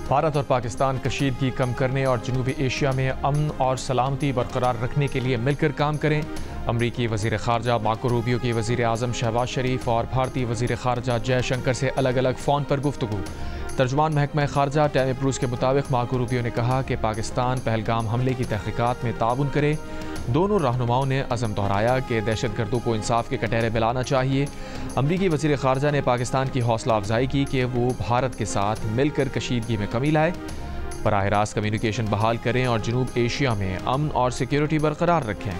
भारत और पाकिस्तान कशीदगी कम करने और जनूबी एशिया में अमन और सलामती बरकरार रखने के लिए मिलकर काम करें। अमरीकी वज़ीर ख़ारजा मार्को रूबियो की वज़ीर आज़म शहबाज शरीफ और भारतीय वज़ीर ख़ारजा जयशंकर से अलग अलग फ़ोन पर गुफ्तगू। तर्जुमान महकमा ख़ारजा टैमी ब्रूस के मुताबिक मार्को रूबियो ने कहा कि पाकिस्तान पहलगाम हमले की तहक़ीक़ात में ताउन करे। दोनों रहनुमाओं ने अज़म दोहराया कि दहशतगर्दों को इंसाफ के कटहरे मिलाना चाहिए। अमरीकी वज़ीर ख़ारजा ने पाकिस्तान की हौसला अफजाई की कि वो भारत के साथ मिलकर कशीदगी में कमी लाए, बराह रास्त कम्युनिकेशन बहाल करें और जनूब एशिया में अमन और सिक्योरिटी बरकरार रखें।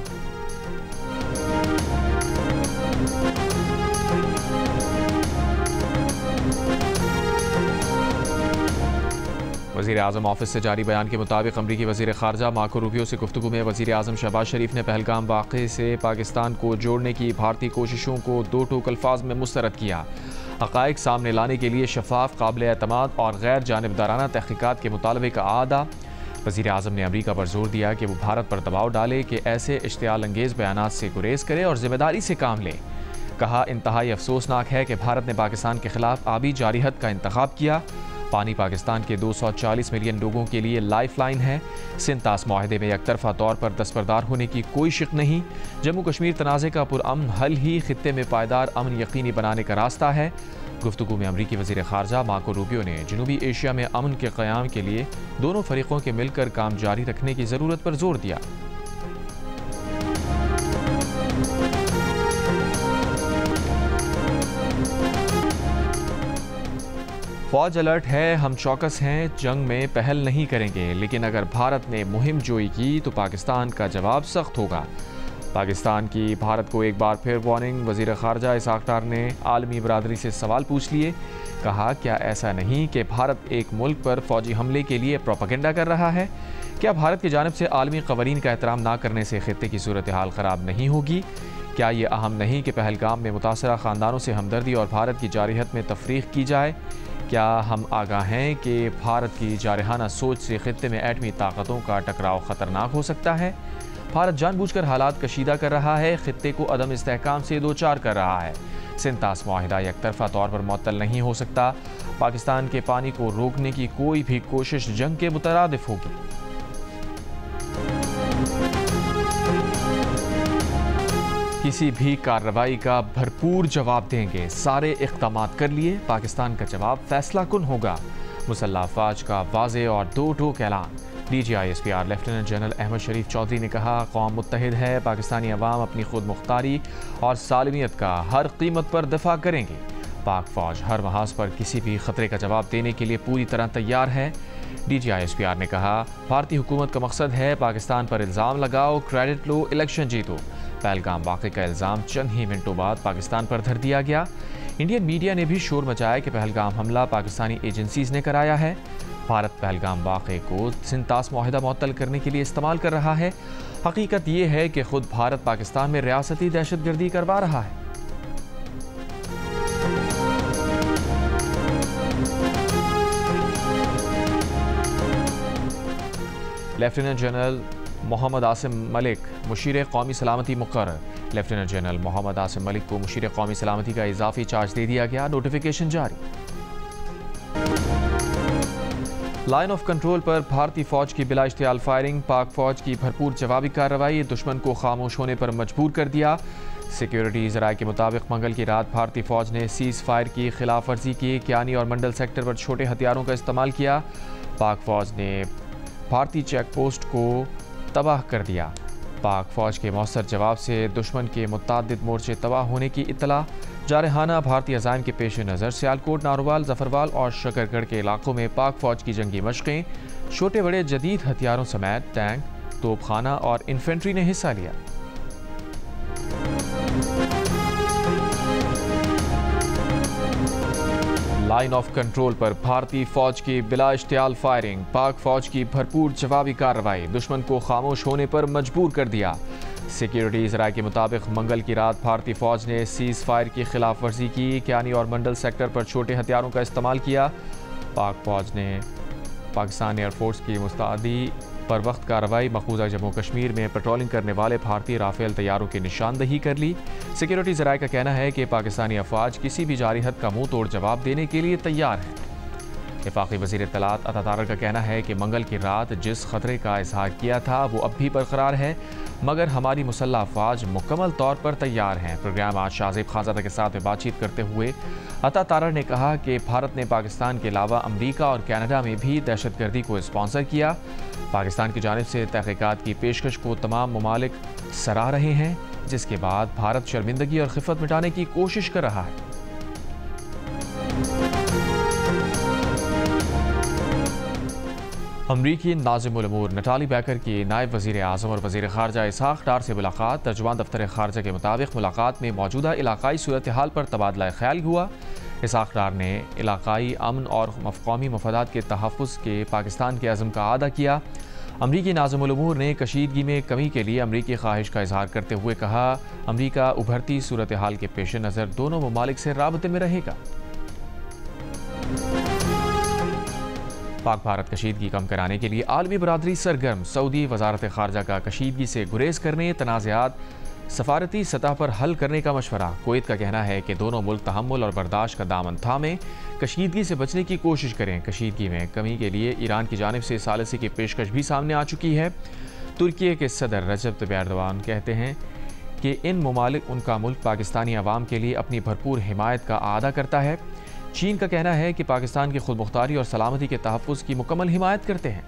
वज़ीर आज़म ऑफिस से जारी बयान के मुताबिक अमरीकी वज़ीर ख़ारजा मार्को रूबियो से गुफ्तगू में वज़ीर आज़म शहबाज शरीफ ने पहलगाम वाक़े से पाकिस्तान को जोड़ने की भारतीय कोशिशों को दो टूक अल्फाज में मुस्तरद किया। हक़ाइक़ सामने लाने के लिए शफ़ाफ़, काबिल एतमाद और गैर जानिबदाराना तहक़ीक़ात के मुतालबे का आदा। वज़ीर आज़म ने अमरीका पर जोर दिया कि वो भारत पर दबाव डाले कि ऐसे इश्तियाल अंगेज़ बयानात से गुरेज करे और ज़िम्मेदारी से काम ले। कहा, इंतहाई अफसोसनाक है कि भारत ने पाकिस्तान के ख़िलाफ़ आबी जारिहत का इंतख़ाब किया। पानी पाकिस्तान के 240 मिलियन लोगों के लिए लाइफ लाइन है। सिंतास माहदे में एकतरफा तौर पर दस्तबरदार होने की कोई शिक नहीं। जम्मू कश्मीर तनाज़े का पुरअमन हल ही खित्ते में पायदार अमन यकीनी बनाने का रास्ता है। गुफ्तगू में अमरीकी वज़ीर ख़ारजा मार्को रूबियो ने जनूबी एशिया में अमन के क़याम के लिए दोनों फरीक़ों के मिलकर काम जारी रखने की ज़रूरत पर जोर दिया। फ़ौज अलर्ट है, हम चौकस हैं, जंग में पहल नहीं करेंगे, लेकिन अगर भारत ने मुहिम जोई की तो पाकिस्तान का जवाब सख्त होगा। पाकिस्तान की भारत को एक बार फिर वार्निंग। वज़ीर ख़ारजा इसहाक़ डार ने आलमी बरादरी से सवाल पूछ लिए। कहा, क्या ऐसा नहीं कि भारत एक मुल्क पर फ़ौजी हमले के लिए प्रोपेगेंडा कर रहा है? क्या भारत की जानिब से आलमी क़वानीन का एहतराम ना करने से ख़ित्ते की सूरत हाल ख़राब नहीं होगी? क्या ये अहम नहीं कि पहलगाम में मुतासरा ख़ानदानों से हमदर्दी और भारत की जारिहत में तफरीक की जाए? क्या हम आगाह हैं कि भारत की जारहाना सोच से खित्ते में एटमी ताकतों का टकराव ख़तरनाक हो सकता है? भारत जानबूझकर हालात कशीदा कर रहा है, खित्ते को अदम इस्तेहकाम से दो चार कर रहा है। सिंतास माहिदा एकतरफा तौर पर मुअत्तल नहीं हो सकता। पाकिस्तान के पानी को रोकने की कोई भी कोशिश जंग के मुतरादिफ होगी। किसी भी कार्रवाई का भरपूर जवाब देंगे, सारे इक़दामात कर लिए, पाकिस्तान का जवाब फैसला कुन होगा। मुसल्लह अफ़वाज का वाज़े और दो टूक ऐलान। DGISPR लेफ्टिनेंट जनरल अहमद शरीफ चौधरी ने कहा, कौम मुत्तहिद है, पाकिस्तानी अवाम अपनी खुद मुख्तारी और सालमियत का हर कीमत पर दफा करेंगे। पाक फ़ौज हर महाज पर किसी भी ख़तरे का जवाब देने के लिए पूरी तरह तैयार है। DGISPR ने कहा, भारतीय हुकूमत का मकसद है पाकिस्तान पर इल्ज़ाम लगाओ, क्रेडिट लो, इलेक्शन जीतो। पहलगाम वाक़े का इल्ज़ाम चंद ही मिनटों बाद पाकिस्तान पर धर दिया गया। इंडियन मीडिया ने भी शोर मचाया कि पहलगाम हमला पाकिस्तानी एजेंसीज़ ने कराया है। भारत पहलगाम वाक़े को सिंतास माहिदा मुअत्तल करने के लिए इस्तेमाल कर रहा है। हकीकत ये है कि खुद भारत पाकिस्तान में रियासती दहशतगर्दी करवा रहा है। लेफ्टिनेंट जनरल मोहम्मद आसिम मलिक मुशीर कौमी सलामती मुकर्रर। लेफ्टिनेंट जनरल मोहम्मद आसिम मलिक को मुशीर कौमी सलामती का इजाफी चार्ज दे दिया गया। नोटिफिकेशन जारी। लाइन ऑफ कंट्रोल पर भारतीय फ़ौज की बिला इश्तियाल फायरिंग। पाक फ़ौज की भरपूर जवाबी कार्रवाई, दुश्मन को खामोश होने पर मजबूर कर दिया। सिक्योरिटी ज़राए के मुताबिक मंगल की रात भारतीय फ़ौज ने सीज़ फायर की खिलाफ वर्जी की। क्यानी और मंडल सेक्टर पर छोटे हथियारों का इस्तेमाल किया। पाक फ़ौज ने भारतीय चेक पोस्ट को तबाह कर दिया। पाक फ़ौज के मौसर जवाब से दुश्मन के मुतअद्दिद मोर्चे तबाह होने की इत्तला। जारहाना भारतीय अज़ाइम के पेश नज़र सियालकोट, नारोवाल, जफरवाल और शकरगढ़ के इलाकों में पाक फ़ौज की जंगी मशक़ें। छोटे बड़े जदीद हथियारों समेत टैंक, तोपखाना और इन्फेंट्री ने हिस्सा लिया। लाइन ऑफ कंट्रोल पर भारतीय फ़ौज की बिला इश्तियाल फायरिंग। पाक फ़ौज की भरपूर जवाबी कार्रवाई, दुश्मन को खामोश होने पर मजबूर कर दिया। सिक्योरिटी ज़राए के मुताबिक मंगल की रात भारतीय फ़ौज ने सीज़ फायर की खिलाफ वर्जी की। क्यानी और मंडल सेक्टर पर छोटे हथियारों का इस्तेमाल किया। पाक फ़ौज ने पाकिस्तान एयरफोर्स की मुस्तैदी पर वक्त कार्रवाई मकबूजा जम्मू कश्मीर में पेट्रोलिंग करने वाले भारतीय राफेल तैयारों की निशानदही कर ली। सिक्योरिटी ज़राए का कहना है कि पाकिस्तानी अफवाज किसी भी जारी हद का मुंह तोड़ जवाब देने के लिए तैयार हैं। वफाकी वज़ीर इत्तलात अता तारर का कहना है कि मंगल की रात जिस खतरे का इजहार किया था वो अब भी बरकरार है, मगर हमारी मुसल्लह अफवाज मुकम्मल तौर पर तैयार हैं। प्रोग्राम आज शाहज़ेब खानज़ादा के साथ बातचीत करते हुए अता तारर ने कहा कि भारत ने पाकिस्तान के अलावा अमरीका और कनाडा में भी दहशतगर्दी को स्पॉन्सर किया। पाकिस्तान की जानिब से तहक़ीक़ात की पेशकश को तमाम ममालिक सराह रहे हैं, जिसके बाद भारत शर्मिंदगी और खिफ़त मिटाने की कोशिश कर रहा है। अमरीकी नाज़िमुल उमूर नटाली बैकर की नायब वज़ीर आज़म और वज़ीर ख़ारजा इसहाक़ डार से मुलाकात। तर्जुमान दफ्तर ख़ारजा के मुताबिक मुलाकात में मौजूदा इलाक़ाई सूरत हाल पर तबादला ख्याल हुआ। इसहाक़ डार ने इलाक़ाई अमन और कौमी मफादात के तहफ़्फ़ुज़ के पाकिस्तान के अज़्म का आदा किया। अमरीकी नाज़िमुल उमूर ने कशीदगी में कमी के लिए अमरीकी ख्वाहिश का इज़हार करते हुए कहा, अमरीका उभरती सूरत हाल के पेश नज़र दोनों ममालिक से राबते में रहेगा। पाक भारत कशीदगी कम कराने के लिए आलमी बरादरी सरगर्म। सऊदी वजारत ख़ारजा का कशीदगी से गुरेज करने, तनाज़ात सफारती सतह पर हल करने का मशवरा। कुवैत का कहना है कि दोनों मुल्क तहम्मुल और बर्दाश्त का दामन थामें, कशीदगी से बचने की कोशिश करें। कशीदगी में कमी के लिए ईरान की जानिब से सालिसी की पेशकश भी सामने आ चुकी है। तुर्की के सदर रजब तैयब एर्दोगान कहते हैं कि इन ममालिक उनका मुल्क पाकिस्तानी अवाम के लिए अपनी भरपूर हिमायत का आदा करता है। चीन का कहना है कि पाकिस्तान की खुद मुख्तारी और सलामती के तहफ़्फ़ुज़ की मुकम्मल हिमायत करते हैं।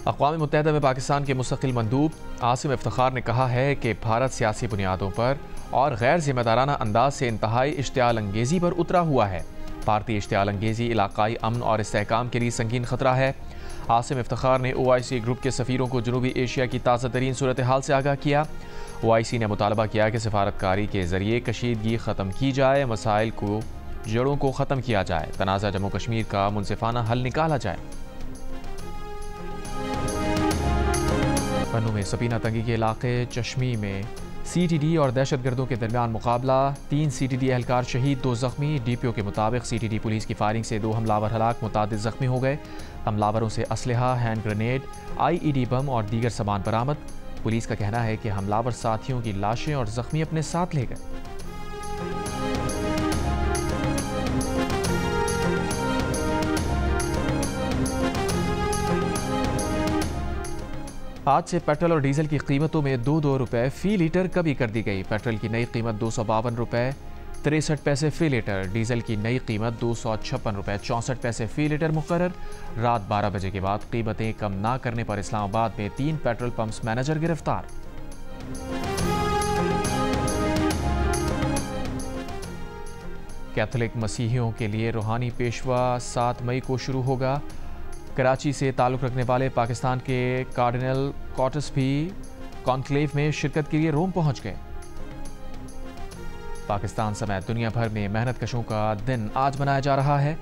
अक़वाम मुत्तहिदा में पाकिस्तान के मुस्तक़िल मंदूब आसिम इफ्तिखार ने कहा है कि भारत सियासी बुनियादों पर और गैर जिम्मेदाराना अंदाज से इंतहाई इश्तियाल अंगेज़ी पर उतरा हुआ है। भारतीय इश्तियाल अंगेज़ी इलाक़ाई अमन और इस्तेहकाम के लिए संगीन खतरा है। आसिम इफ्तिखार ने OIC ग्रुप के सफ़ीरों को जनूबी एशिया की ताज़ा तरीन सूरत हाल से आगाह किया। OIC ने मुतालबा किया कि सफारतकारी के ज़रिए कशीदगी ख़त्म की जाए, मसाइल को जड़ों को ख़त्म किया जाए, तनाज़ा जम्मू कश्मीर का मुनसिफाना हल निकाला जाए। पन्नू में सपीना तंगी के इलाके चश्मी में CTD और दहशतगर्दों के दरमियान मुकाबला। 3 CTD एहलकार शहीद, 2 ज़ख्मी। DPO के मुताबिक CTD पुलिस की फायरिंग से 2 हमलावर हलाक, मुतादिद ज़ख्मी हो गए। हमलावरों से असलहा, हैंड ग्रेनेड, IED बम और दीगर सामान बरामद। पुलिस का कहना है कि हमलावर साथियों की लाशें और ज़ख्मी अपने साथ ले गए। आज से पेट्रोल और डीजल की कीमतों में 2 रुपए फ़ी लीटर कमी कर दी गई। पेट्रोल की नई कीमत 252 रुपए 63 पैसे फ़ी लीटर, डीजल की नई कीमत 256 रुपए 64 पैसे फ़ी लीटर मुकर्रर। रात 12 बजे के बाद कीमतें कम ना करने पर इस्लामाबाद में 3 पेट्रोल पंप्स मैनेजर गिरफ्तार। कैथोलिक मसीहियों के लिए रूहानी पेशवा 7 मई को शुरू होगा। कराची से ताल्लुक़ रखने वाले पाकिस्तान के कार्डिनल कॉटस भी कॉन्क्लेव में शिरकत के लिए रोम पहुंच गए। पाकिस्तान समेत दुनिया भर में मेहनत कशों का दिन आज मनाया जा रहा है।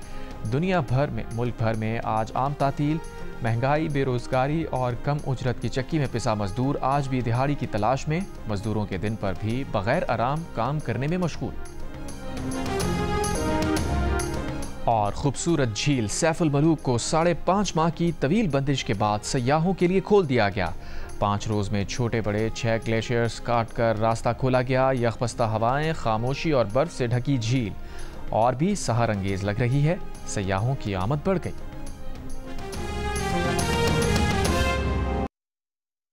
दुनिया भर में, मुल्क भर में आज आम तातील, महंगाई, बेरोजगारी और कम उजरत की चक्की में पिसा मजदूर आज भी दिहाड़ी की तलाश में, मजदूरों के दिन पर भी बगैर आराम काम करने में मशगूल। और खूबसूरत झील सैफुल मलूक को 5.5 माह की तवील बंदिश के बाद सयाहों के लिए खोल दिया गया। 5 रोज़ में छोटे बड़े 6 ग्लेशियर्स काट कर रास्ता खोला गया। यखबस्ता हवाएं, खामोशी और बर्फ से ढकी झील और भी सहर अंगेज लग रही है। सयाहों की आमद बढ़ गई।